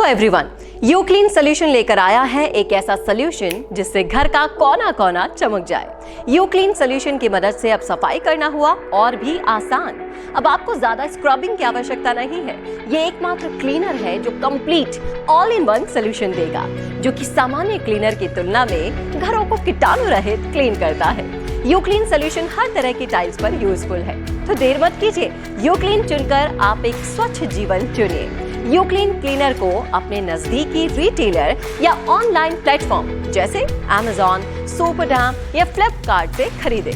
Everyone, यूक्लीन solution लेकर आया है एक ऐसा सोल्यूशन जिससे घर का कोना कोना चमक जाए। यूक्लीन सोल्यूशन की मदद से अब सफाई करना हुआ और भी आसान। अब आपको ज्यादा स्क्रबिंग की आवश्यकता नहीं है। ये एकमात्र क्लीनर है जो complete all in one solution देगा, जो कि सामान्य क्लीनर की तुलना में घरों को कीटाणु रहित क्लीन करता है। यूक्लीन सोल्यूशन हर तरह की टाइल्स पर यूजफुल है, तो देर मत कीजिए, यूक्लीन चुनकर आप एक स्वच्छ जीवन चुनिए। यूक्लीन क्लीनर को अपने नजदीकी रिटेलर या ऑनलाइन प्लेटफॉर्म जैसे Amazon, सुपरडाम या फ्लिपकार्ट से खरीदें।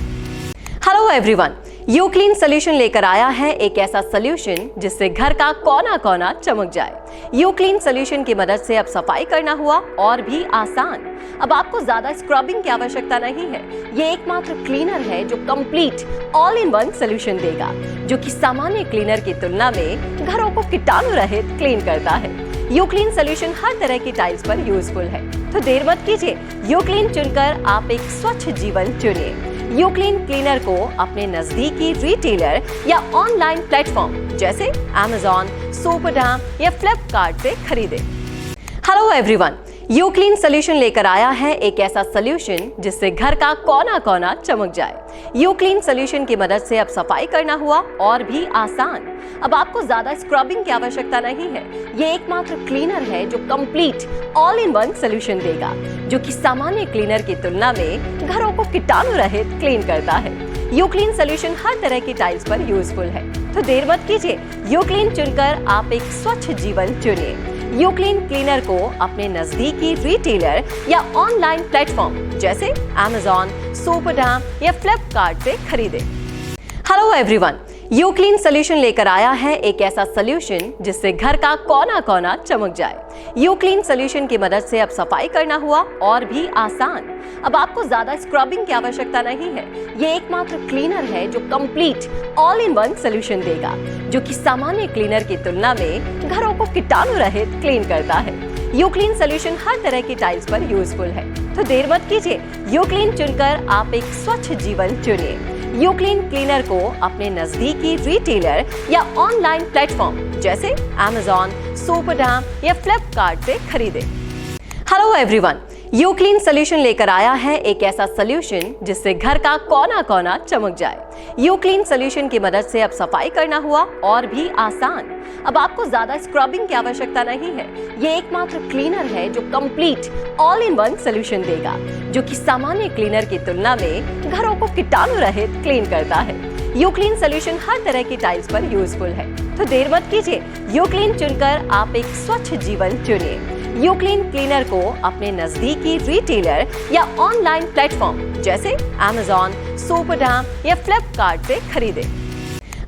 हेलो एवरीवन, यूक्लीन सोल्यूशन लेकर आया है एक ऐसा सोल्यूशन जिससे घर का कोना कोना चमक जाए। यूक्लीन सोल्यूशन की मदद से अब सफाई करना हुआ और भी आसान। अब आपको ज्यादा स्क्रबिंग की आवश्यकता नहीं है। ये एकमात्र क्लीनर है जो complete all in one solution देगा, जो कि सामान्य क्लीनर की तुलना में घरों को कीटाणु रहित क्लीन करता है। यूक्लीन सोल्यूशन हर तरह की टाइल्स पर यूजफुल है, तो देर मत कीजिए, यूक्लीन चुनकर आप एक स्वच्छ जीवन चुनिए। यूक्लीन क्लीनर को अपने नजदीकी रिटेलर या ऑनलाइन प्लेटफॉर्म जैसे Amazon, सुपरडाम या फ्लिपकार्ट से खरीदें। हेलो एवरीवन, यूक्लीन सोल्यूशन लेकर आया है एक ऐसा सोल्यूशन जिससे घर का कोना कोना चमक जाए। यूक्लीन सोल्यूशन की मदद से अब सफाई करना हुआ और भी आसान। अब आपको ज्यादा स्क्रबिंग की आवश्यकता नहीं है। ये एकमात्र क्लीनर है जो complete all in one solution देगा, जो कि सामान्य क्लीनर की तुलना में घरों को कीटाणु रहित क्लीन करता है। यूक्लीन सोल्यूशन हर तरह की टाइल्स पर यूजफुल है, तो देर मत कीजिए, यूक्लीन चुनकर आप एक स्वच्छ जीवन चुनिए। यूक्लीन क्लीनर को अपने नजदीकी रिटेलर या ऑनलाइन प्लेटफॉर्म जैसे Amazon, सुपरडाम या फ्लिपकार्ट से खरीदें। हेलो एवरीवन, यूक्लीन सोल्यूशन लेकर आया है एक ऐसा सोल्यूशन जिससे घर का कोना कोना चमक जाए। यूक्लीन सोल्यूशन की मदद से अब सफाई करना हुआ और भी आसान। अब आपको ज्यादा स्क्रबिंग की आवश्यकता नहीं है। ये एकमात्र क्लीनर है जो complete all in one solution देगा, जो कि सामान्य क्लीनर की तुलना में घरों को कीटाणु रहित क्लीन करता है। यूक्लीन सोल्यूशन हर तरह की टाइल्स पर यूजफुल है, तो देर मत कीजिए, यूक्लीन चुनकर आप एक स्वच्छ जीवन चुनिए। यूक्लीन क्लीनर को अपने नजदीकी रिटेलर या ऑनलाइन प्लेटफॉर्म जैसे Amazon, सुपरडाम या फ्लिपकार्ट से खरीदें। हेलो एवरीवन, यूक्लीन सोल्यूशन लेकर आया है एक ऐसा सोल्यूशन जिससे घर का कोना कोना चमक जाए। यूक्लीन सोल्यूशन की मदद से अब सफाई करना हुआ और भी आसान। अब आपको ज्यादा स्क्रबिंग की आवश्यकता नहीं है। ये एकमात्र क्लीनर है जो complete all in one solution देगा, जो कि सामान्य क्लीनर की तुलना में घरों को कीटाणु रहित क्लीन करता है। यूक्लीन सोल्यूशन हर तरह की टाइल्स पर यूजफुल है, तो देर मत कीजिए, यूक्लीन चुनकर आप एक स्वच्छ जीवन चुनिए। यूक्लीन क्लीनर को अपने नजदीकी रिटेलर या ऑनलाइन प्लेटफॉर्म जैसे Amazon, सुपरडाम या फ्लिपकार्ट से खरीदें।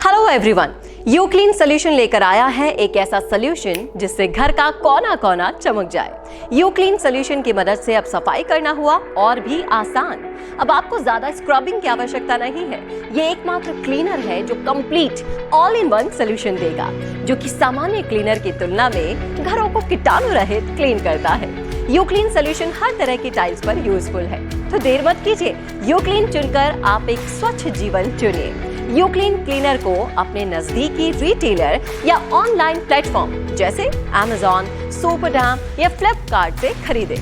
हेलो एवरीवन, यूक्लीन सोल्यूशन लेकर आया है एक ऐसा सोल्यूशन जिससे घर का कोना कोना चमक जाए। यूक्लीन सोल्यूशन की मदद से अब सफाई करना हुआ और भी आसान। अब आपको ज्यादा स्क्रबिंग की आवश्यकता नहीं है। ये एकमात्र क्लीनर है जो complete all in one solution देगा, जो कि सामान्य क्लीनर की तुलना में घरों को कीटाणु रहित क्लीन करता है। यूक्लीन सोल्यूशन हर तरह की टाइल्स पर यूजफुल है, तो देर मत कीजिए, यूक्लीन चुनकर आप एक स्वच्छ जीवन चुनिए। यूक्लीन क्लीनर को अपने नजदीकी रिटेलर या ऑनलाइन प्लेटफॉर्म जैसे Amazon, सुपरडाम या फ्लिपकार्ट से खरीदें।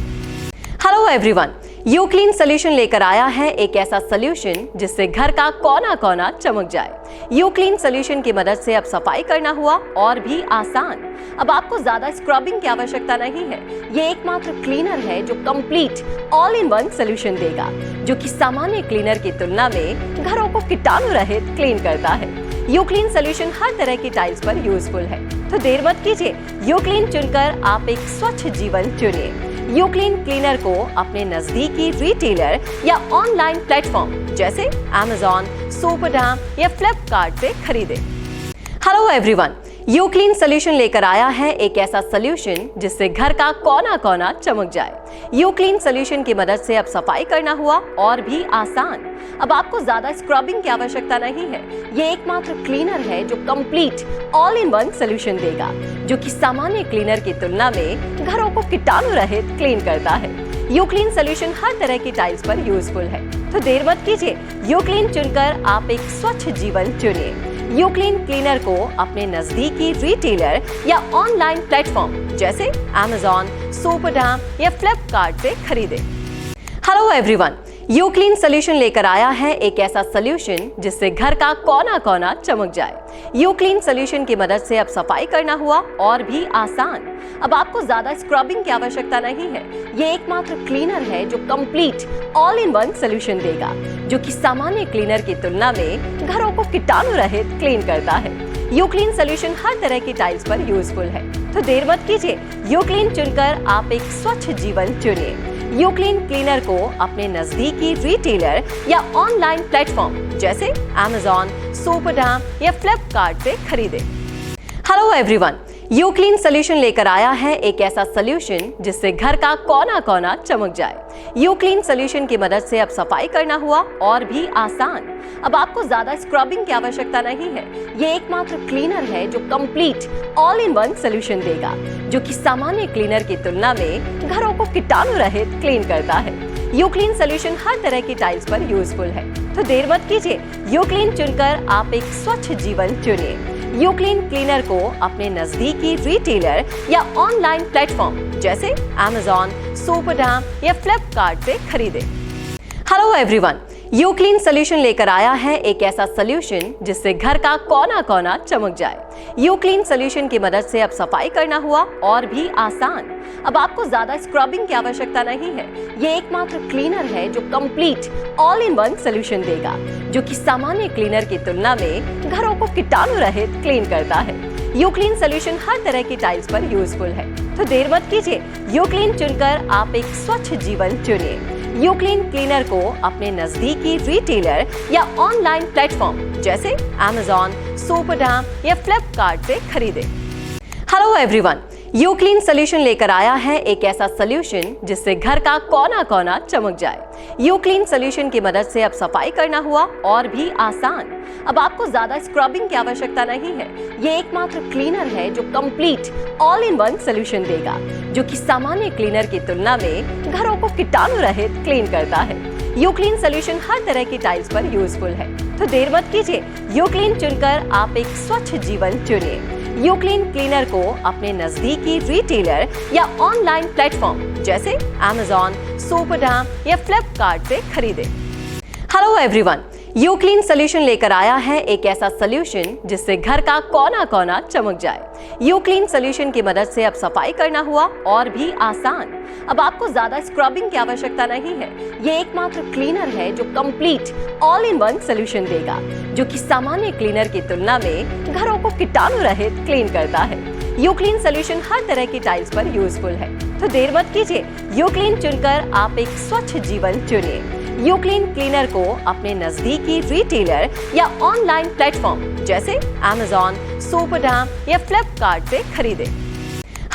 हेलो एवरीवन, यूक्लीन सोल्यूशन लेकर आया है एक ऐसा सोल्यूशन जिससे घर का कोना कोना चमक जाए। यूक्लीन सोल्यूशन की मदद से अब सफाई करना हुआ और भी आसान। अब आपको ज्यादा स्क्रबिंग की आवश्यकता नहीं है। ये एकमात्र क्लीनर है जो complete all in one solution देगा, जो कि सामान्य क्लीनर की तुलना में घरों को कीटाणु रहित क्लीन करता है। यूक्लीन सोल्यूशन हर तरह की टाइल्स पर यूजफुल है, तो देर मत कीजिए, यूक्लीन चुनकर आप एक स्वच्छ जीवन चुनिए। यूक्लीन क्लीनर को अपने नजदीकी रिटेलर या ऑनलाइन प्लेटफॉर्म जैसे Amazon, सुपरडाम या फ्लिपकार्ट से खरीदें। हेलो एवरीवन, यूक्लीन सोल्यूशन लेकर आया है एक ऐसा सोल्यूशन जिससे घर का कोना कोना चमक जाए। यूक्लीन सोल्यूशन की मदद से अब सफाई करना हुआ और भी आसान। अब आपको ज्यादा स्क्रबिंग की आवश्यकता नहीं है। ये एकमात्र क्लीनर है जो complete all in one solution देगा, जो कि सामान्य क्लीनर की तुलना में घरों को कीटाणु रहित क्लीन करता है। यूक्लीन सोल्यूशन हर तरह की टाइल्स पर यूजफुल है, तो देर मत कीजिए, यूक्लीन चुनकर आप एक स्वच्छ जीवन चुनिए। यूक्लीन क्लीनर को अपने नजदीकी रिटेलर या ऑनलाइन प्लेटफॉर्म जैसे Amazon, सुपरडाम या फ्लिपकार्ट से खरीदें। हेलो एवरीवन, यूक्लीन सोल्यूशन लेकर आया है एक ऐसा सोल्यूशन जिससे घर का कोना कोना चमक जाए। यूक्लीन सोल्यूशन की मदद से अब सफाई करना हुआ और भी आसान। अब आपको ज्यादा स्क्रबिंग की आवश्यकता नहीं है। ये एकमात्र क्लीनर है जो complete all in one solution देगा, जो कि सामान्य क्लीनर की तुलना में घरों को कीटाणु रहित क्लीन करता है। यूक्लीन सोल्यूशन हर तरह की टाइल्स पर यूजफुल है, तो देर मत कीजिए, यूक्लीन चुनकर आप एक स्वच्छ जीवन चुनिए। यूक्लीन क्लीनर को अपने नजदीकी रिटेलर या ऑनलाइन प्लेटफॉर्म जैसे Amazon, सुपरडाम या फ्लिपकार्ट से खरीदें। हेलो एवरीवन, यूक्लीन सोल्यूशन लेकर आया है एक ऐसा सोल्यूशन जिससे घर का कोना कोना चमक जाए। यूक्लीन सोल्यूशन की मदद से अब सफाई करना हुआ और भी आसान। अब आपको ज्यादा स्क्रबिंग की आवश्यकता नहीं है। ये एकमात्र क्लीनर है जो complete all in one solution देगा, जो कि सामान्य क्लीनर की तुलना में घरों को कीटाणु रहित क्लीन करता है। यूक्लीन सोल्यूशन हर तरह की टाइल्स पर यूजफुल है, तो देर मत कीजिए, यूक्लीन चुनकर आप एक स्वच्छ जीवन चुनिए। यूक्लीन क्लीनर को अपने नजदीकी रिटेलर या ऑनलाइन प्लेटफॉर्म जैसे Amazon, सुपरडाम या फ्लिपकार्ट से खरीदें। हेलो एवरीवन, यूक्लीन सोल्यूशन लेकर आया है एक ऐसा सोल्यूशन जिससे घर का कोना कोना चमक जाए। यूक्लीन सोल्यूशन की मदद से अब सफाई करना हुआ और भी आसान। अब आपको ज्यादा स्क्रबिंग की आवश्यकता नहीं है। ये एकमात्र क्लीनर है जो complete all in one solution देगा, जो कि सामान्य क्लीनर की तुलना में घरों को कीटाणु रहित क्लीन करता है। यूक्लीन सोल्यूशन हर तरह की टाइल्स पर यूजफुल है, तो देर मत कीजिए, यूक्लीन चुनकर आप एक स्वच्छ जीवन चुनिए। यूक्लीन क्लीनर को अपने नजदीकी रिटेलर या ऑनलाइन प्लेटफॉर्म जैसे Amazon, सुपरडाम या फ्लिपकार्ट से खरीदें। हेलो एवरीवन, यूक्लीन सोल्यूशन लेकर आया है एक ऐसा सोल्यूशन जिससे घर का कोना कोना चमक जाए। यूक्लीन सोल्यूशन की मदद से अब सफाई करना हुआ और भी आसान। अब आपको ज्यादा स्क्रबिंग की आवश्यकता नहीं है। ये एकमात्र क्लीनर है जो complete all in one solution देगा, जो कि सामान्य क्लीनर की तुलना में घरों को कीटाणु रहित क्लीन करता है। यूक्लीन सोल्यूशन हर तरह की टाइल्स पर यूजफुल है, तो देर मत कीजिए, यूक्लीन चुनकर आप एक स्वच्छ जीवन चुनिए। यूक्लीन क्लीनर को अपने नजदीकी रिटेलर या ऑनलाइन प्लेटफॉर्म जैसे Amazon, सुपरडाम या फ्लिपकार्ट से खरीदें। हेलो एवरीवन, यूक्लीन सोल्यूशन लेकर आया है एक ऐसा सोल्यूशन जिससे घर का कोना कोना चमक जाए। यूक्लीन सोल्यूशन की मदद से अब सफाई करना हुआ और भी आसान। अब आपको ज्यादा स्क्रबिंग की आवश्यकता नहीं है। ये एकमात्र क्लीनर है जो complete all in one solution देगा, जो कि सामान्य क्लीनर की तुलना में घरों को कीटाणु रहित क्लीन करता है। यूक्लीन सोल्यूशन हर तरह की टाइल्स पर यूजफुल है, तो देर मत कीजिए, यूक्लीन चुनकर आप एक स्वच्छ जीवन चुनिए। यूक्लीन क्लीनर को अपने नजदीकी रिटेलर या ऑनलाइन प्लेटफॉर्म जैसे Amazon, सुपरडाम या फ्लिपकार्ट से खरीदें।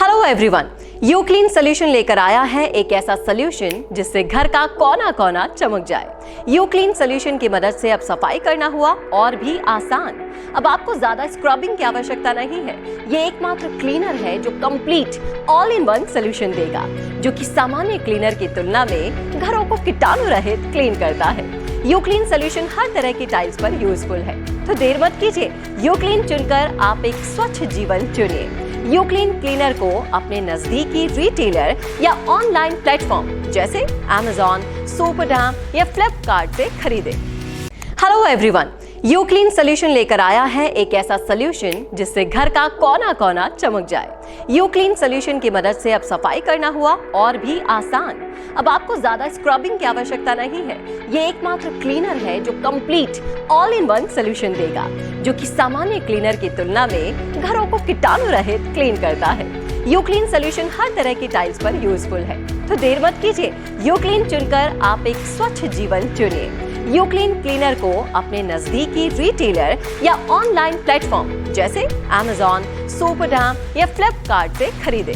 हेलो एवरीवन, यूक्लीन सोल्यूशन लेकर आया है एक ऐसा सोल्यूशन जिससे घर का कोना कोना चमक जाए। यूक्लीन सोल्यूशन की मदद से अब सफाई करना हुआ और भी आसान। अब आपको ज्यादा स्क्रबिंग की आवश्यकता नहीं है। ये एकमात्र क्लीनर है जो complete all in one solution देगा, जो कि सामान्य क्लीनर की तुलना में घरों को कीटाणु रहित क्लीन करता है। यूक्लीन सोल्यूशन हर तरह की टाइल्स पर यूजफुल है, तो देर मत कीजिए, यूक्लीन चुनकर आप एक स्वच्छ जीवन चुनिए। यूक्लीन क्लीनर को अपने नजदीकी रिटेलर या ऑनलाइन प्लेटफॉर्म जैसे Amazon, सुपरडाम या फ्लिपकार्ट से खरीदें। हेलो एवरीवन, यूक्लीन सोल्यूशन लेकर आया है एक ऐसा सोल्यूशन जिससे घर का कोना कोना चमक जाए। यूक्लीन सोल्यूशन की मदद से अब सफाई करना हुआ और भी आसान। अब आपको ज्यादा स्क्रबिंग की आवश्यकता नहीं है। ये एकमात्र क्लीनर है जो complete all in one solution देगा, जो कि सामान्य क्लीनर की तुलना में घरों को कीटाणु रहित क्लीन करता है। यूक्लीन सोल्यूशन हर तरह की टाइल्स पर यूजफुल है, तो देर मत कीजिए, यूक्लीन चुनकर आप एक स्वच्छ जीवन चुनिए। यूक्लीन क्लीनर को अपने नजदीकी रिटेलर या ऑनलाइन प्लेटफॉर्म जैसे Amazon, सुपरडाम या फ्लिपकार्ट से खरीदें।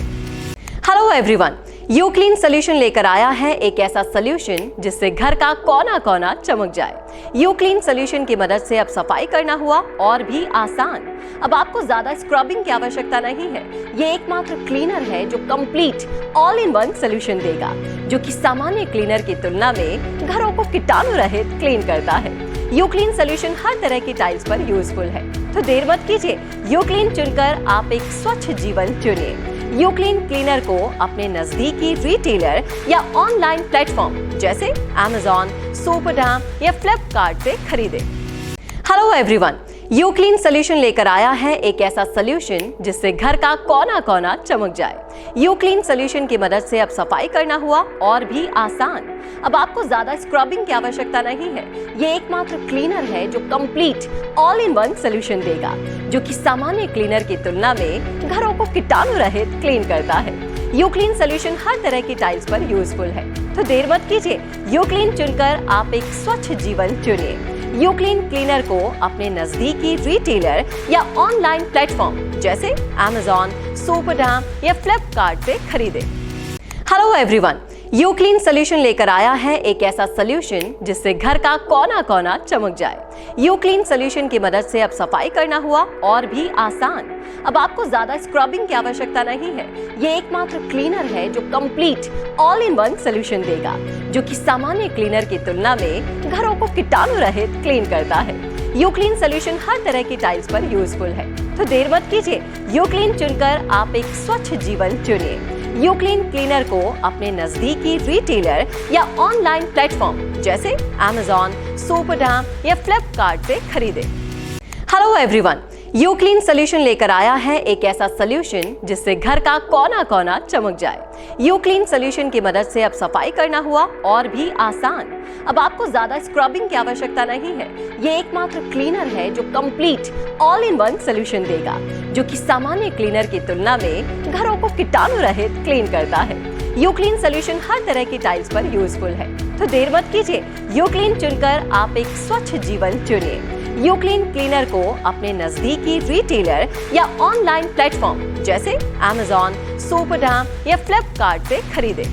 हेलो एवरीवन, यूक्लीन सोल्यूशन लेकर आया है एक ऐसा सोल्यूशन जिससे घर का कोना कोना चमक जाए। यूक्लीन सोल्यूशन की मदद से अब सफाई करना हुआ और भी आसान। अब आपको ज्यादा स्क्रबिंग की आवश्यकता नहीं है। ये एकमात्र क्लीनर है जो complete all in one solution देगा, जो कि सामान्य क्लीनर की तुलना में घरों को कीटाणु रहित क्लीन करता है। यूक्लीन सोल्यूशन हर तरह की टाइल्स पर यूजफुल है, तो देर मत कीजिए, यूक्लीन चुनकर आप एक स्वच्छ जीवन चुनिए। यूक्लीन क्लीनर को अपने नजदीकी रिटेलर या ऑनलाइन प्लेटफॉर्म जैसे Amazon, सुपरडाम या फ्लिपकार्ट से खरीदें। हेलो एवरीवन, यूक्लीन सोल्यूशन लेकर आया है एक ऐसा सोल्यूशन जिससे घर का कोना कोना चमक जाए। यूक्लीन सोल्यूशन की मदद से अब सफाई करना हुआ और भी आसान। अब आपको ज्यादा स्क्रबिंग की आवश्यकता नहीं है। ये एकमात्र क्लीनर है जो complete all in one solution देगा, जो कि सामान्य क्लीनर की तुलना में घरों को कीटाणु रहित क्लीन करता है। यूक्लीन सोल्यूशन हर तरह की टाइल्स पर यूजफुल है, तो देर मत कीजिए, यूक्लीन चुनकर आप एक स्वच्छ जीवन चुनिए। यूक्लीन क्लीनर को अपने नजदीकी रिटेलर या ऑनलाइन प्लेटफॉर्म जैसे Amazon, सुपरडाम या फ्लिपकार्ट से खरीदें। हेलो एवरीवन, यूक्लीन सोल्यूशन लेकर आया है एक ऐसा सोल्यूशन जिससे घर का कोना कोना चमक जाए। यूक्लीन सोल्यूशन की मदद से अब सफाई करना हुआ और भी आसान। अब आपको ज्यादा स्क्रबिंग की आवश्यकता नहीं है। ये एकमात्र क्लीनर है जो complete all in one solution देगा, जो कि सामान्य क्लीनर की तुलना में घरों को कीटाणु रहित क्लीन करता है। यूक्लीन सोल्यूशन हर तरह की टाइल्स पर यूजफुल है, तो देर मत कीजिए, यूक्लीन चुनकर आप एक स्वच्छ जीवन चुनिए। यूक्लीन क्लीनर को अपने नजदीकी रिटेलर या ऑनलाइन प्लेटफॉर्म जैसे Amazon, सुपरडाम या फ्लिपकार्ट से खरीदें। हेलो एवरीवन, यूक्लीन सोल्यूशन लेकर आया है एक ऐसा सोल्यूशन जिससे घर का कोना कोना चमक जाए। यूक्लीन सोल्यूशन की मदद से अब सफाई करना हुआ और भी आसान। अब आपको ज्यादा स्क्रबिंग की आवश्यकता नहीं है। ये एकमात्र क्लीनर है जो complete all in one solution देगा, जो कि सामान्य क्लीनर की तुलना में घरों को कीटाणु रहित क्लीन करता है। यूक्लीन सोल्यूशन हर तरह की टाइल्स पर यूजफुल है, तो देर मत कीजिए, यूक्लीन चुनकर आप एक स्वच्छ जीवन चुनिए। यूक्लीन क्लीनर को अपने नजदीकी रिटेलर या ऑनलाइन प्लेटफॉर्म जैसे Amazon, सुपरडाम या फ्लिपकार्ट से खरीदें।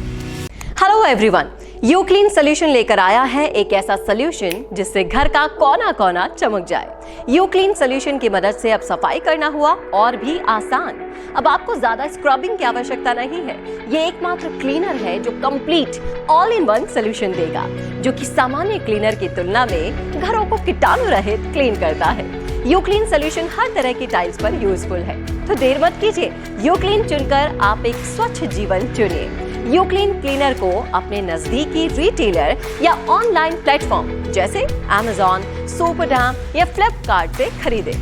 हेलो एवरीवन, यूक्लीन सोल्यूशन लेकर आया है एक ऐसा सोल्यूशन जिससे घर का कोना कोना चमक जाए। यूक्लीन सोल्यूशन की मदद से अब सफाई करना हुआ और भी आसान। अब आपको ज्यादा स्क्रबिंग की आवश्यकता नहीं है। ये एकमात्र क्लीनर है जो complete all in one solution देगा, जो कि सामान्य क्लीनर की तुलना में घरों को कीटाणु रहित क्लीन करता है। यूक्लीन सोल्यूशन हर तरह की टाइल्स पर यूजफुल है, तो देर मत कीजिए, यूक्लीन चुनकर आप एक स्वच्छ जीवन चुनिए। यूक्लीन क्लीनर को अपने नजदीकी रिटेलर या ऑनलाइन प्लेटफॉर्म जैसे Amazon, सुपरडाम या फ्लिपकार्ट से खरीदें।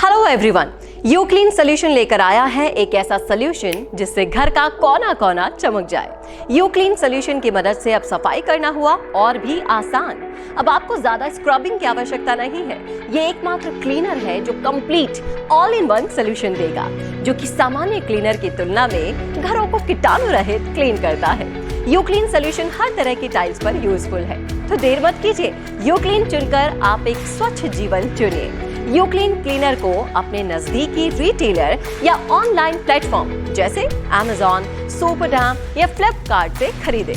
हेलो एवरीवन, यूक्लीन सोल्यूशन लेकर आया है एक ऐसा सोल्यूशन जिससे घर का कोना कोना चमक जाए। यूक्लीन सोल्यूशन की मदद से अब सफाई करना हुआ और भी आसान। अब आपको ज्यादा स्क्रबिंग की आवश्यकता नहीं है। ये एकमात्र क्लीनर है जो complete all in one solution देगा, जो कि सामान्य क्लीनर की तुलना में घरों को कीटाणु रहित क्लीन करता है। यूक्लीन सोल्यूशन हर तरह की टाइल्स पर यूजफुल है, तो देर मत कीजिए, यूक्लीन चुनकर आप एक स्वच्छ जीवन चुनिए। यूक्लीन क्लीनर को अपने नजदीकी रिटेलर या ऑनलाइन प्लेटफॉर्म जैसे Amazon, सुपरडाम या फ्लिपकार्ट से खरीदें।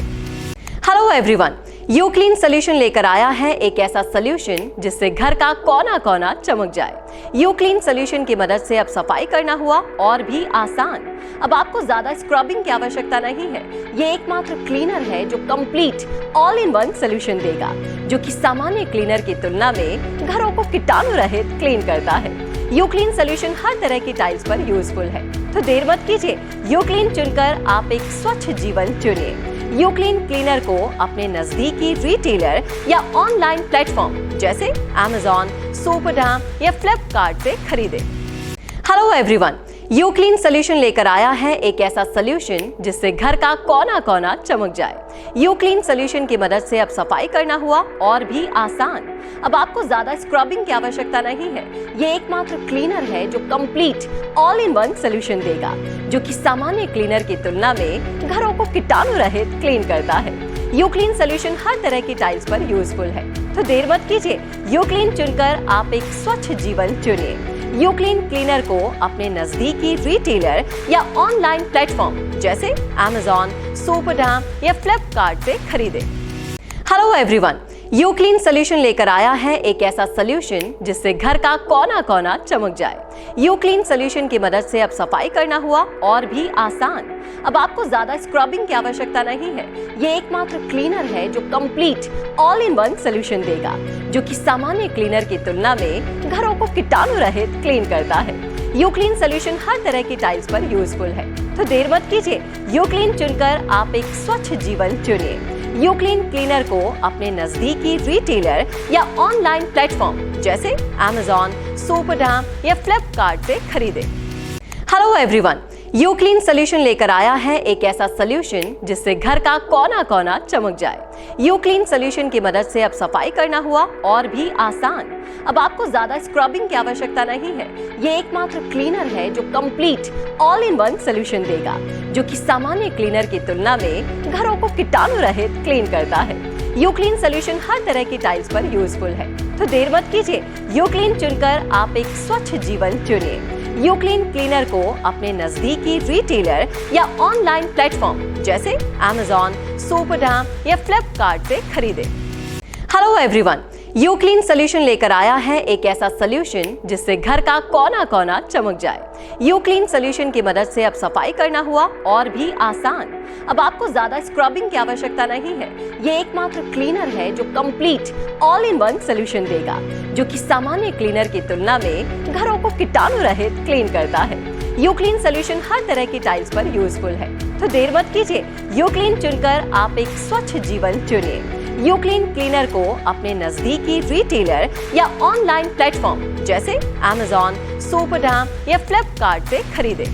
हेलो एवरीवन, यूक्लीन सोल्यूशन लेकर आया है एक ऐसा सोल्यूशन जिससे घर का कोना कोना चमक जाए। यूक्लीन सोल्यूशन की मदद से अब सफाई करना हुआ और भी आसान। अब आपको ज्यादा स्क्रबिंग की आवश्यकता नहीं है। ये एकमात्र क्लीनर है जो complete all in one solution देगा, जो कि सामान्य क्लीनर की तुलना में घरों को कीटाणु रहित क्लीन करता है। यूक्लीन सोल्यूशन हर तरह की टाइल्स पर यूजफुल है, तो देर मत कीजिए, यूक्लीन चुनकर आप एक स्वच्छ जीवन चुनिए। यूक्लीन क्लीनर को अपने नजदीकी रिटेलर या ऑनलाइन प्लेटफॉर्म जैसे Amazon, सुपरडाम या फ्लिपकार्ट से खरीदें। हेलो एवरीवन, यूक्लीन सोल्यूशन लेकर आया है एक ऐसा सोल्यूशन जिससे घर का कोना कोना चमक जाए। यूक्लीन सोल्यूशन की मदद से अब सफाई करना हुआ और भी आसान। अब आपको ज्यादा स्क्रबिंग की आवश्यकता नहीं है। ये एकमात्र क्लीनर है जो complete all in one solution देगा, जो कि सामान्य क्लीनर की तुलना में घरों को कीटाणु रहित क्लीन करता है। यूक्लीन सोल्यूशन हर तरह की टाइल्स पर यूजफुल है, तो देर मत कीजिए, यूक्लीन चुनकर आप एक स्वच्छ जीवन चुनिए। यूक्लीन क्लीनर को अपने नजदीकी रिटेलर या ऑनलाइन प्लेटफॉर्म जैसे Amazon, सुपरडाम या फ्लिपकार्ट से खरीदें। हेलो एवरीवन, यूक्लीन सोल्यूशन लेकर आया है एक ऐसा सोल्यूशन जिससे घर का कोना कोना चमक जाए। यूक्लीन सोल्यूशन की मदद से अब सफाई करना हुआ और भी आसान। अब आपको ज्यादा स्क्रबिंग की आवश्यकता नहीं है। ये एकमात्र क्लीनर है जो complete all in one solution देगा, जो कि सामान्य क्लीनर की तुलना में घरों को कीटाणु रहित क्लीन करता है। यूक्लीन सोल्यूशन हर तरह की टाइल्स पर यूजफुल है, तो देर मत कीजिए, यूक्लीन चुनकर आप एक स्वच्छ जीवन चुनिए। यूक्लीन क्लीनर को अपने नजदीकी रिटेलर या ऑनलाइन प्लेटफॉर्म जैसे Amazon, सुपरडाम या फ्लिपकार्ट से खरीदें। हेलो एवरीवन, यूक्लीन सोल्यूशन लेकर आया है एक ऐसा सोल्यूशन जिससे घर का कोना कोना चमक जाए। यूक्लीन सोल्यूशन की मदद से अब सफाई करना हुआ और भी आसान। अब आपको ज्यादा स्क्रबिंग की आवश्यकता नहीं है। ये एकमात्र क्लीनर है जो complete all in one solution देगा, जो कि सामान्य क्लीनर की तुलना में घरों को कीटाणु रहित क्लीन करता है। यूक्लीन सोल्यूशन हर तरह की टाइल्स पर यूजफुल है, तो देर मत कीजिए, यूक्लीन चुनकर आप एक स्वच्छ जीवन चुनिए। यूक्लीन क्लीनर को अपने नजदीकी रिटेलर या ऑनलाइन प्लेटफॉर्म जैसे Amazon, सुपरडाम या फ्लिपकार्ट से खरीदें। हेलो एवरीवन, यूक्लीन सोल्यूशन लेकर आया है एक ऐसा सोल्यूशन जिससे घर का कोना कोना चमक जाए। यूक्लीन सोल्यूशन की मदद से अब सफाई करना हुआ और भी आसान। अब आपको ज्यादा स्क्रबिंग की आवश्यकता नहीं है। ये एकमात्र क्लीनर है जो complete all in one solution देगा, जो कि सामान्य क्लीनर की तुलना में घरों को कीटाणु रहित क्लीन करता है। यूक्लीन सोल्यूशन हर तरह की टाइल्स पर यूजफुल है, तो देर मत कीजिए, यूक्लीन चुनकर आप एक स्वच्छ जीवन चुनिए। यूक्लीन क्लीनर को अपने नजदीकी रिटेलर या ऑनलाइन प्लेटफॉर्म जैसे Amazon, सुपरडाम या फ्लिपकार्ट से खरीदें।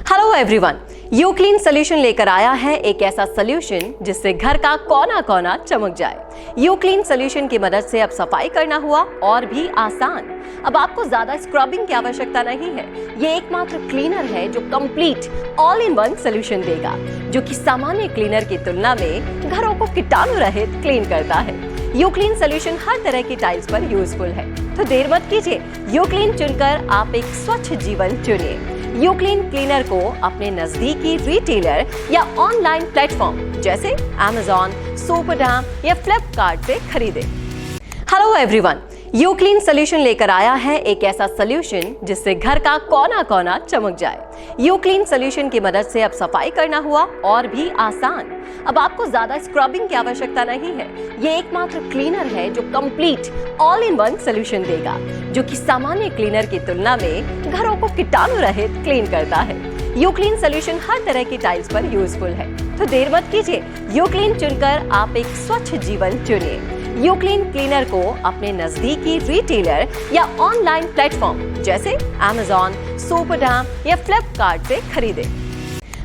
हेलो एवरीवन, यूक्लीन सोल्यूशन लेकर आया है एक ऐसा सोल्यूशन जिससे घर का कोना कोना चमक जाए। यूक्लीन सोल्यूशन की मदद से अब सफाई करना हुआ और भी आसान। अब आपको ज्यादा स्क्रबिंग की आवश्यकता नहीं है। ये एकमात्र क्लीनर है जो complete all in one solution देगा, जो कि सामान्य क्लीनर की तुलना में घरों को कीटाणु रहित क्लीन करता है। यूक्लीन सोल्यूशन हर तरह की टाइल्स पर यूजफुल है, तो देर मत कीजिए, यूक्लीन चुनकर आप एक स्वच्छ जीवन चुनिए। यूक्लीन क्लीनर को अपने नजदीकी रिटेलर या ऑनलाइन प्लेटफॉर्म जैसे Amazon, सुपरडाम या फ्लिपकार्ट से खरीदें। हेलो एवरीवन, यूक्लीन सोल्यूशन लेकर आया है एक ऐसा सोल्यूशन जिससे घर का कोना कोना चमक जाए। यूक्लीन सोल्यूशन की मदद से अब सफाई करना हुआ और भी आसान। अब आपको ज्यादा स्क्रबिंग की आवश्यकता नहीं है। ये एकमात्र क्लीनर है जो complete all in one solution देगा, जो कि सामान्य क्लीनर की तुलना में घरों को कीटाणु रहित क्लीन करता है। यूक्लीन सोल्यूशन हर तरह की टाइल्स पर यूजफुल है, तो देर मत कीजिए, यूक्लीन चुनकर आप एक स्वच्छ जीवन चुनिए। यूक्लीन क्लीनर को अपने नजदीकी रिटेलर या ऑनलाइन प्लेटफॉर्म जैसे Amazon, सुपरडाम या फ्लिपकार्ट से खरीदें।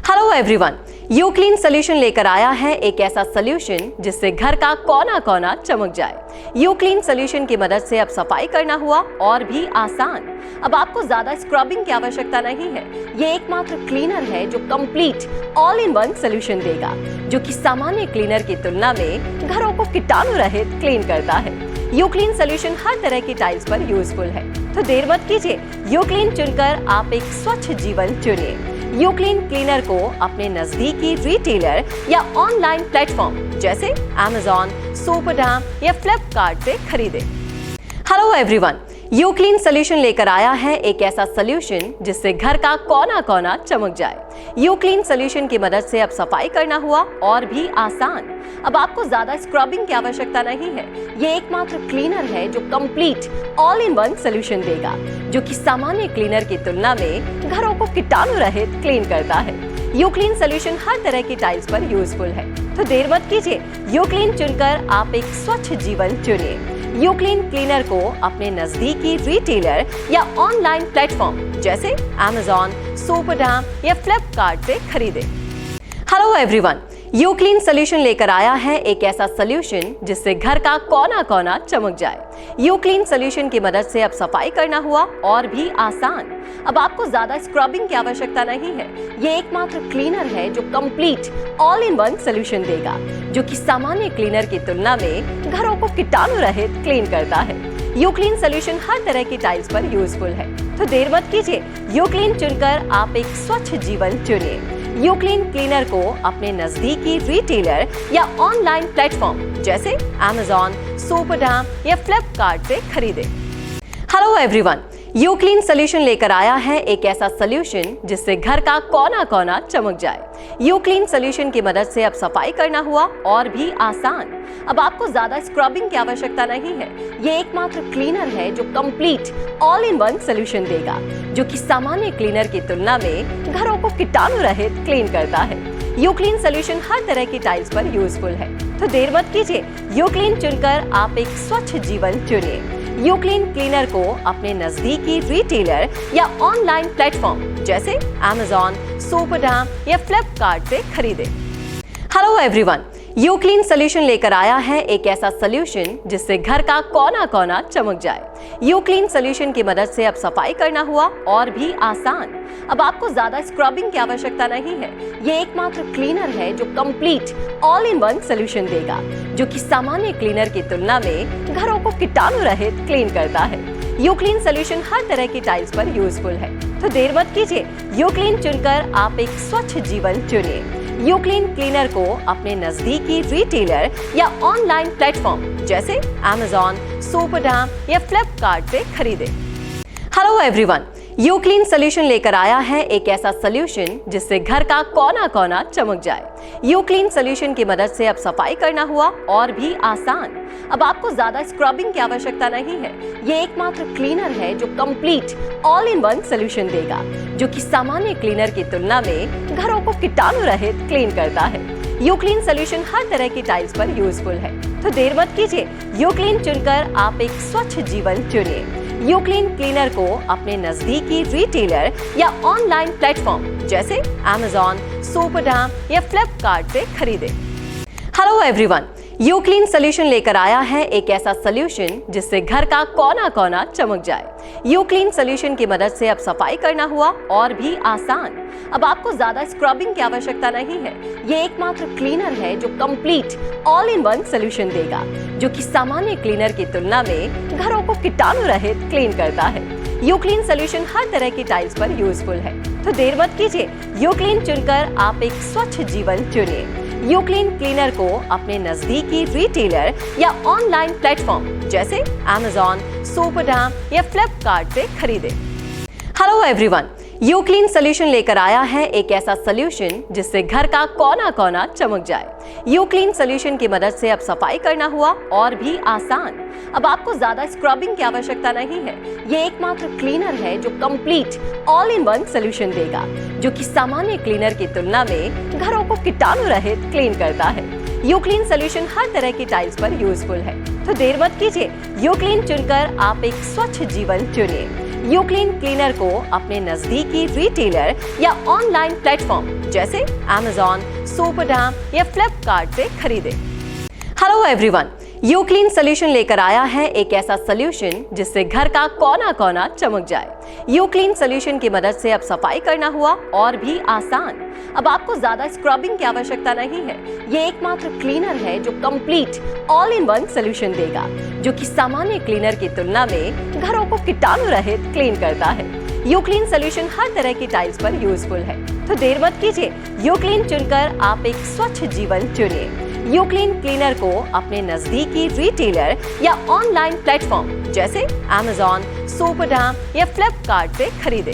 हेलो एवरीवन, यूक्लीन सोल्यूशन लेकर आया है एक ऐसा सोल्यूशन जिससे घर का कोना कोना चमक जाए। यूक्लीन सोल्यूशन की मदद से अब सफाई करना हुआ और भी आसान। अब आपको ज्यादा स्क्रबिंग की आवश्यकता नहीं है। ये एकमात्र क्लीनर है जो complete all in one solution देगा, जो कि सामान्य क्लीनर की तुलना में घरों को कीटाणु रहित क्लीन करता है। यूक्लीन सोल्यूशन हर तरह की टाइल्स पर यूजफुल है, तो देर मत कीजिए, यूक्लीन चुनकर आप एक स्वच्छ जीवन चुनिए। यूक्लीन क्लीनर को अपने नजदीकी रिटेलर या ऑनलाइन प्लेटफॉर्म जैसे Amazon, सुपरडाम या फ्लिपकार्ट से खरीदें। हेलो एवरीवन, यूक्लीन सोल्यूशन लेकर आया है एक ऐसा सोल्यूशन जिससे घर का कोना कोना चमक जाए। यूक्लीन सोल्यूशन की मदद से अब सफाई करना हुआ और भी आसान। अब आपको ज्यादा स्क्रबिंग की आवश्यकता नहीं है। ये एकमात्र क्लीनर है जो complete all in one solution देगा, जो कि सामान्य क्लीनर की तुलना में घरों को कीटाणु रहित क्लीन करता है। यूक्लीन सोल्यूशन हर तरह की टाइल्स पर यूजफुल है, तो देर मत कीजिए, यूक्लीन चुनकर आप एक स्वच्छ जीवन चुनिए। यूक्लीन क्लीनर को अपने नजदीकी रिटेलर या ऑनलाइन प्लेटफॉर्म जैसे Amazon, सुपरडाम या फ्लिपकार्ट से खरीदें। हेलो एवरीवन, यूक्लीन सोल्यूशन लेकर आया है एक ऐसा सोल्यूशन जिससे घर का कोना कोना चमक जाए। यूक्लीन सोल्यूशन की मदद से अब सफाई करना हुआ और भी आसान। अब आपको ज्यादा स्क्रबिंग की आवश्यकता नहीं है। ये एकमात्र क्लीनर है जो complete all in one solution देगा, जो कि सामान्य क्लीनर की तुलना में घरों को कीटाणु रहित क्लीन करता है। यूक्लीन सोल्यूशन हर तरह की टाइल्स पर यूजफुल है, तो देर मत कीजिए, यूक्लीन चुनकर आप एक स्वच्छ जीवन चुनिए। यूक्लीन क्लीनर को अपने नजदीकी रिटेलर या ऑनलाइन प्लेटफॉर्म जैसे Amazon, सुपरडैम या फ्लिपकार्ट से खरीदें। हेलो एवरीवन, यूक्लीन सोल्यूशन लेकर आया है एक ऐसा सोल्यूशन जिससे घर का कोना कोना चमक जाए। यूक्लीन सोल्यूशन की मदद से अब सफाई करना हुआ और भी आसान। अब आपको ज्यादा स्क्रबिंग की आवश्यकता नहीं है। ये एकमात्र क्लीनर है जो complete all in one solution देगा, जो कि सामान्य क्लीनर की तुलना में घरों को कीटाणु रहित क्लीन करता है। यूक्लीन सोल्यूशन हर तरह की टाइल्स पर यूजफुल है, तो देर मत कीजिए, यूक्लीन चुनकर आप एक स्वच्छ जीवन चुनिए। यूक्लीन क्लीनर को अपने नजदीकी रिटेलर या ऑनलाइन प्लेटफॉर्म जैसे Amazon, सुपरडैम या फ्लिपकार्ट से खरीदें। हेलो एवरीवन, यूक्लीन सोल्यूशन लेकर आया है एक ऐसा सोल्यूशन जिससे घर का कोना कोना चमक जाए। यूक्लीन सोल्यूशन की मदद से अब सफाई करना हुआ और भी आसान। अब आपको ज्यादा स्क्रबिंग की आवश्यकता नहीं है। ये एकमात्र क्लीनर है जो complete all in one solution देगा, जो कि सामान्य क्लीनर की तुलना में घरों को कीटाणु रहित क्लीन करता है। यूक्लीन सोल्यूशन हर तरह की टाइल्स पर यूजफुल है, तो देर मत कीजिए, यूक्लीन चुनकर आप एक स्वच्छ जीवन चुनिए। यूक्लीन क्लीनर को अपने नजदीकी रिटेलर या ऑनलाइन प्लेटफॉर्म जैसे Amazon, सुपरडैम या फ्लिपकार्ट से खरीदें। हेलो एवरीवन, यूक्लीन सोल्यूशन लेकर आया है एक ऐसा सोल्यूशन जिससे घर का कोना कोना चमक जाए। यूक्लीन सोल्यूशन की मदद से अब सफाई करना हुआ और भी आसान। अब आपको ज्यादा स्क्रबिंग की आवश्यकता नहीं है। ये एकमात्र क्लीनर है जो complete all in one solution देगा, जो कि सामान्य क्लीनर की तुलना में घरों को कीटाणु रहित क्लीन करता है। यूक्लीन सोल्यूशन हर तरह की टाइल्स पर यूजफुल है, तो देर मत कीजिए, यूक्लीन चुनकर आप एक स्वच्छ जीवन चुनिए। यूक्लीन क्लीनर को अपने नजदीकी रिटेलर या ऑनलाइन प्लेटफॉर्म जैसे Amazon, सुपरडैम या फ्लिपकार्ट से खरीदें। हेलो एवरीवन, यूक्लीन सोल्यूशन लेकर आया है एक ऐसा सोल्यूशन जिससे घर का कोना कोना चमक जाए। यूक्लीन सोल्यूशन की मदद से अब सफाई करना हुआ और भी आसान। अब आपको ज्यादा स्क्रबिंग की आवश्यकता नहीं है। ये एकमात्र क्लीनर है जो complete all in one solution देगा, जो कि सामान्य क्लीनर की तुलना में घरों को कीटाणु रहित क्लीन करता है। यूक्लीन सोल्यूशन हर तरह की टाइल्स पर यूजफुल है, तो देर मत कीजिए, यूक्लीन चुनकर आप एक स्वच्छ जीवन चुनिए। यूक्लीन क्लीनर को अपने नजदीकी रिटेलर या ऑनलाइन प्लेटफॉर्म जैसे Amazon, सुपरडैम या फ्लिपकार्ट से खरीदें। हेलो एवरीवन, यूक्लीन सोल्यूशन लेकर आया है एक ऐसा सोल्यूशन जिससे घर का कोना कोना चमक जाए। यूक्लीन सोल्यूशन की मदद से अब सफाई करना हुआ और भी आसान। अब आपको ज्यादा स्क्रबिंग की आवश्यकता नहीं है। ये एकमात्र क्लीनर है जो complete all in one solution देगा, जो कि सामान्य क्लीनर की तुलना में घरों को कीटाणु रहित क्लीन करता है। यूक्लीन सोल्यूशन हर तरह की टाइल्स पर यूजफुल है, तो देर मत कीजिए, यूक्लीन चुनकर आप एक स्वच्छ जीवन चुनिए। यूक्लीन क्लीनर को अपने नजदीकी रिटेलर या ऑनलाइन प्लेटफॉर्म जैसे Amazon, सुपरडैम या फ्लिपकार्ट से खरीदें। हेलो एवरीवन, यूक्लीन सोल्यूशन लेकर आया है एक ऐसा सोल्यूशन जिससे घर का कोना कोना चमक जाए। यूक्लीन सोल्यूशन की मदद से अब सफाई करना हुआ और भी आसान। अब आपको ज्यादा स्क्रबिंग की आवश्यकता नहीं है। ये एकमात्र क्लीनर है जो complete all in one solution देगा, जो कि सामान्य क्लीनर की तुलना में घरों को कीटाणु रहित क्लीन करता है। यूक्लीन सोल्यूशन हर तरह की टाइल्स पर यूजफुल है, तो देर मत कीजिए, यूक्लीन चुनकर आप एक स्वच्छ जीवन चुनिए। यूक्लीन क्लीनर को अपने नजदीकी रिटेलर या ऑनलाइन प्लेटफॉर्म जैसे Amazon, सुपरडैम या फ्लिपकार्ट से खरीदें।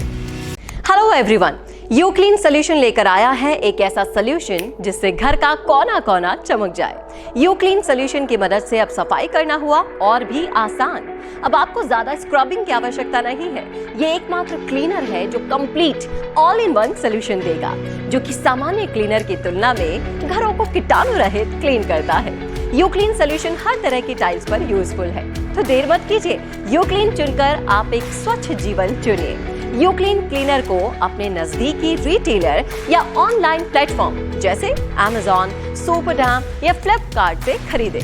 हेलो एवरीवन, यूक्लीन सोल्यूशन लेकर आया है एक ऐसा सोल्यूशन जिससे घर का कोना कोना चमक जाए। यूक्लीन सोल्यूशन की मदद से अब सफाई करना हुआ और भी आसान। अब आपको ज्यादा स्क्रबिंग की आवश्यकता नहीं है। ये एकमात्र क्लीनर है जो complete all in one solution देगा, जो कि सामान्य क्लीनर की तुलना में घरों को कीटाणु रहित क्लीन करता है। यूक्लीन सोल्यूशन हर तरह की टाइल्स पर यूजफुल है, तो देर मत कीजिए, यूक्लीन चुनकर आप एक स्वच्छ जीवन चुनिए। यूक्लीन क्लीनर को अपने नजदीकी रिटेलर या ऑनलाइन प्लेटफॉर्म जैसे Amazon, सुपरडैम या फ्लिपकार्ट से खरीदें।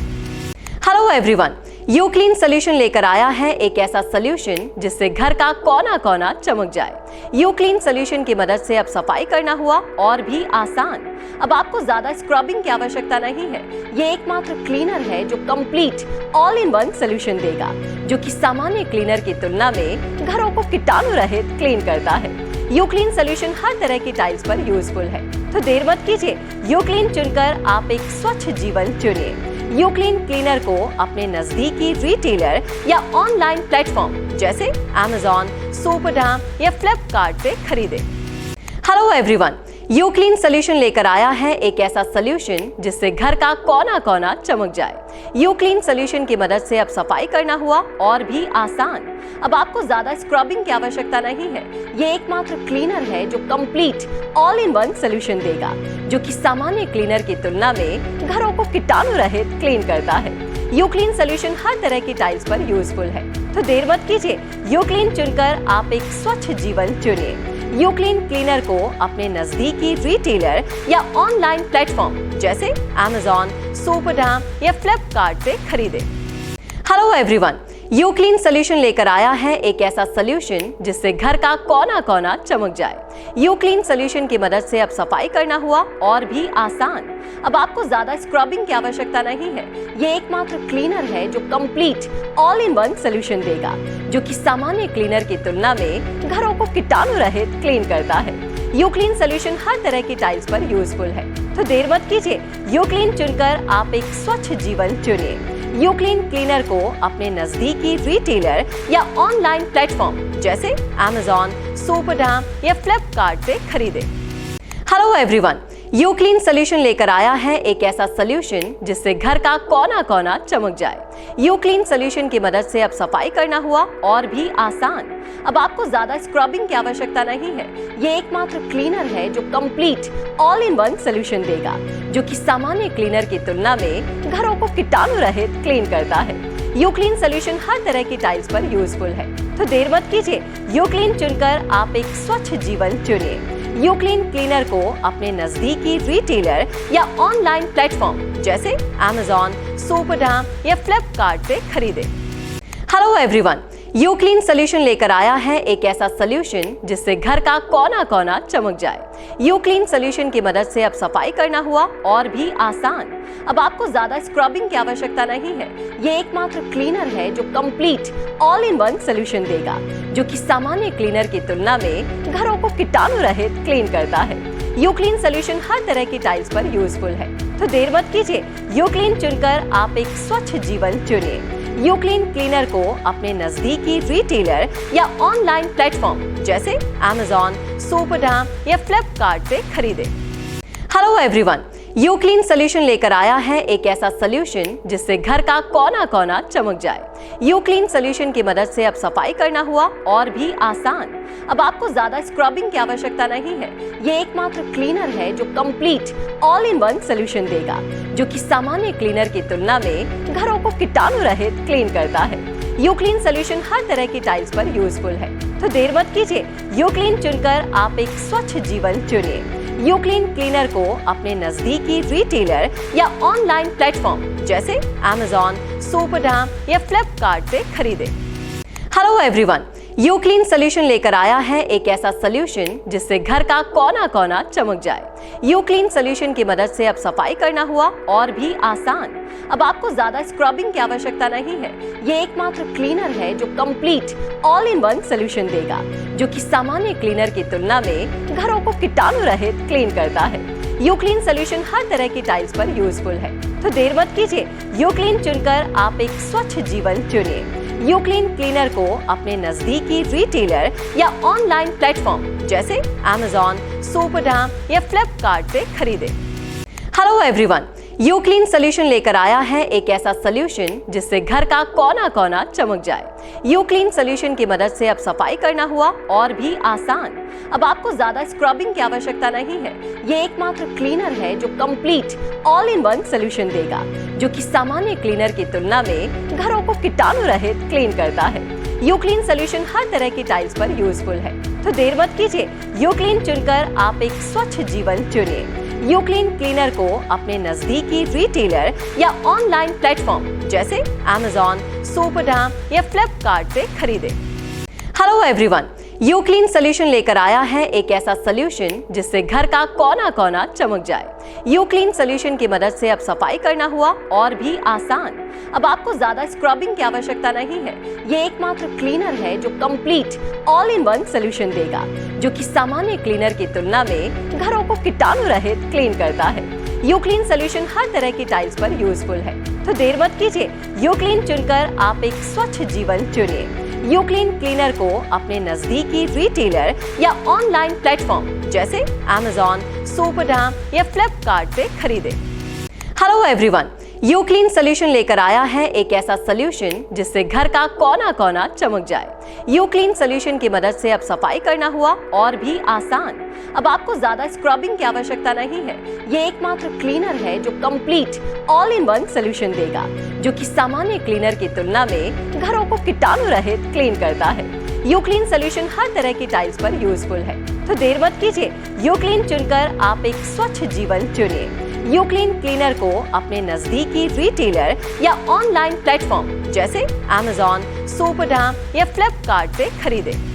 हेलो एवरीवन, यूक्लीन सोल्यूशन लेकर आया है एक ऐसा सोल्यूशन जिससे घर का कोना कोना चमक जाए। यूक्लीन सोल्यूशन की मदद से अब सफाई करना हुआ और भी आसान। अब आपको ज्यादा स्क्रबिंग की आवश्यकता नहीं है। ये एकमात्र क्लीनर है जो complete all in one solution देगा, जो कि सामान्य क्लीनर की तुलना में घरों को कीटाणु रहित क्लीन करता है। यूक्लीन सोल्यूशन हर तरह की टाइल्स पर यूजफुल है, तो देर मत कीजिए, यूक्लीन चुनकर आप एक स्वच्छ जीवन चुनिए। यूक्लीन क्लीनर को अपने नजदीकी रिटेलर या ऑनलाइन प्लेटफॉर्म जैसे Amazon, सुपरडाम या फ्लिपकार्ट से खरीदें। हेलो एवरीवन, यूक्लीन सोल्यूशन लेकर आया है एक ऐसा सोल्यूशन जिससे घर का कोना कोना चमक जाए। यूक्लीन सोल्यूशन की मदद से अब सफाई करना हुआ और भी आसान। अब आपको ज्यादा स्क्रबिंग की आवश्यकता नहीं है। ये एकमात्र क्लीनर है जो complete all in one solution देगा, जो कि सामान्य क्लीनर की तुलना में घरों को कीटाणु रहित क्लीन करता है। यूक्लीन सोल्यूशन हर तरह की टाइल्स पर यूजफुल है, तो देर मत कीजिए, यूक्लीन चुनकर आप एक स्वच्छ जीवन चुनिए। यूक्लीन क्लीनर को अपने नजदीकी रिटेलर या ऑनलाइन प्लेटफॉर्म जैसे Amazon, सुपरडाम या फ्लिपकार्ट से खरीदें। हेलो एवरीवन, यूक्लीन सोल्यूशन लेकर आया है एक ऐसा सोल्यूशन जिससे घर का कोना कोना चमक जाए। यूक्लीन सोल्यूशन की मदद से अब सफाई करना हुआ और भी आसान। अब आपको ज्यादा स्क्रबिंग की आवश्यकता नहीं है। ये एकमात्र क्लीनर है जो complete all in one solution देगा, जो कि सामान्य क्लीनर की तुलना में घरों को कीटाणु रहित क्लीन करता है। यूक्लीन सोल्यूशन हर तरह की टाइल्स पर यूजफुल है, तो देर मत कीजिए, यूक्लीन चुनकर आप एक स्वच्छ जीवन चुनिए। यूक्लीन क्लीनर को अपने नजदीकी रिटेलर या ऑनलाइन प्लेटफॉर्म जैसे Amazon, सुपरडाम या फ्लिपकार्ट से खरीदें। हेलो एवरीवन, यूक्लीन सोल्यूशन लेकर आया है एक ऐसा सोल्यूशन जिससे घर का कोना कोना चमक जाए। यूक्लीन सोल्यूशन की मदद से अब सफाई करना हुआ और भी आसान। अब आपको ज्यादा स्क्रबिंग की आवश्यकता नहीं है। ये एकमात्र क्लीनर है जो complete all in one solution देगा, जो कि सामान्य क्लीनर की तुलना में घरों को कीटाणु रहित क्लीन करता है। यूक्लीन सोल्यूशन हर तरह की टाइल्स पर यूजफुल है, तो देर मत कीजिए, यूक्लीन चुनकर आप एक स्वच्छ जीवन चुनिए। यूक्लीन क्लीनर को अपने नजदीकी रिटेलर या ऑनलाइन प्लेटफॉर्म जैसे Amazon, सुपरडाम या फ्लिपकार्ट से खरीदें। हेलो एवरीवन, यूक्लीन सोल्यूशन लेकर आया है एक ऐसा सोल्यूशन जिससे घर का कोना कोना चमक जाए। यूक्लीन सोल्यूशन की मदद से अब सफाई करना हुआ और भी आसान। अब आपको ज्यादा स्क्रबिंग की आवश्यकता नहीं है। ये एकमात्र क्लीनर है जो complete all in one solution देगा, जो कि सामान्य क्लीनर की तुलना में घरों को कीटाणु रहित क्लीन करता है। यूक्लीन सोल्यूशन हर तरह की टाइल्स पर यूजफुल है, तो देर मत कीजिए, यूक्लीन चुनकर आप एक स्वच्छ जीवन चुनिए। यूक्लीन क्लीनर को अपने नजदीकी रिटेलर या ऑनलाइन प्लेटफॉर्म जैसे Amazon, सुपरडाम या फ्लिपकार्ट से खरीदें। हेलो एवरीवन, यूक्लीन सोल्यूशन लेकर आया है एक ऐसा सोल्यूशन जिससे घर का कोना कोना चमक जाए। यूक्लीन सोल्यूशन की मदद से अब सफाई करना हुआ और भी आसान। अब आपको ज्यादा स्क्रबिंग की आवश्यकता नहीं है। ये एकमात्र क्लीनर है जो complete all in one solution देगा, जो कि सामान्य क्लीनर की तुलना में घरों को कीटाणु रहित क्लीन करता है। यूक्लीन सोल्यूशन हर तरह की टाइल्स पर यूजफुल है, तो देर मत कीजिए, यूक्लीन चुनकर आप एक स्वच्छ जीवन चुनिए। यूक्लीन क्लीनर को अपने नजदीकी रिटेलर या ऑनलाइन प्लेटफॉर्म जैसे Amazon, सुपरडाम या फ्लिपकार्ट से खरीदें। हेलो एवरीवन, यूक्लीन सोल्यूशन लेकर आया है एक ऐसा सोल्यूशन जिससे घर का कोना कोना चमक जाए। यूक्लीन सोल्यूशन की मदद से अब सफाई करना हुआ और भी आसान। अब आपको ज्यादा स्क्रबिंग की आवश्यकता नहीं है। ये एकमात्र क्लीनर है जो complete all in one solution देगा, जो कि सामान्य क्लीनर की तुलना में घरों को कीटाणु रहित क्लीन करता है। यूक्लीन सोल्यूशन हर तरह की टाइल्स पर यूजफुल है, तो देर मत कीजिए, यूक्लीन चुनकर आप एक स्वच्छ जीवन चुनिए। यूक्लीन क्लीनर को अपने नजदीकी रिटेलर या ऑनलाइन प्लेटफॉर्म जैसे Amazon, सुपरडाम या फ्लिपकार्ट से खरीदें। हेलो एवरीवन, यूक्लीन सोल्यूशन लेकर आया है एक ऐसा सोल्यूशन जिससे घर का कोना कोना चमक जाए। यूक्लीन सोल्यूशन की मदद से अब सफाई करना हुआ और भी आसान। अब आपको ज्यादा स्क्रबिंग की आवश्यकता नहीं है। ये एकमात्र क्लीनर है जो complete all in one solution देगा, जो कि सामान्य क्लीनर की तुलना में घरों को कीटाणु रहित क्लीन करता है। यूक्लीन सोल्यूशन हर तरह की टाइल्स पर यूजफुल है, तो देर मत कीजिए, यूक्लीन चुनकर आप एक स्वच्छ जीवन चुनिए। यूक्लीन क्लीनर को अपने नजदीकी रिटेलर या ऑनलाइन प्लेटफॉर्म जैसे Amazon, सुपरडाम या फ्लिपकार्ट से खरीदें। हेलो एवरीवन, यूक्लीन सोल्यूशन लेकर आया है एक ऐसा सोल्यूशन जिससे घर का कोना कोना चमक जाए। यूक्लीन सोल्यूशन की मदद से अब सफाई करना हुआ और भी आसान। अब आपको ज्यादा स्क्रबिंग की आवश्यकता नहीं है। ये एकमात्र क्लीनर है जो complete all in one solution देगा, जो कि सामान्य क्लीनर की तुलना में घरों को कीटाणु रहित क्लीन करता है। यूक्लीन सोल्यूशन हर तरह की टाइल्स पर यूजफुल है, तो देर मत कीजिए, यूक्लीन चुनकर आप एक स्वच्छ जीवन चुनिए। यूक्लीन क्लीनर को अपने नजदीकी रिटेलर या ऑनलाइन प्लेटफॉर्म जैसे Amazon, सुपरडाम या फ्लिपकार्ट से खरीदें। हेलो एवरीवन, यूक्लीन सोल्यूशन लेकर आया है एक ऐसा सोल्यूशन जिससे घर का कोना कोना चमक जाए। यूक्लीन सोल्यूशन की मदद से अब सफाई करना हुआ और भी आसान। अब आपको ज्यादा स्क्रबिंग की आवश्यकता नहीं है। ये एकमात्र क्लीनर है जो complete all in one solution देगा, जो कि सामान्य क्लीनर की तुलना में घरों को कीटाणु रहित क्लीन करता है। यूक्लीन सोल्यूशन हर तरह की टाइल्स पर यूजफुल है, तो देर मत कीजिए, यूक्लीन चुनकर आप एक स्वच्छ जीवन चुनिए। यूक्लीन क्लीनर को अपने नजदीकी रिटेलर या ऑनलाइन प्लेटफॉर्म जैसे Amazon, सुपरडाम या फ्लिपकार्ट से खरीदें।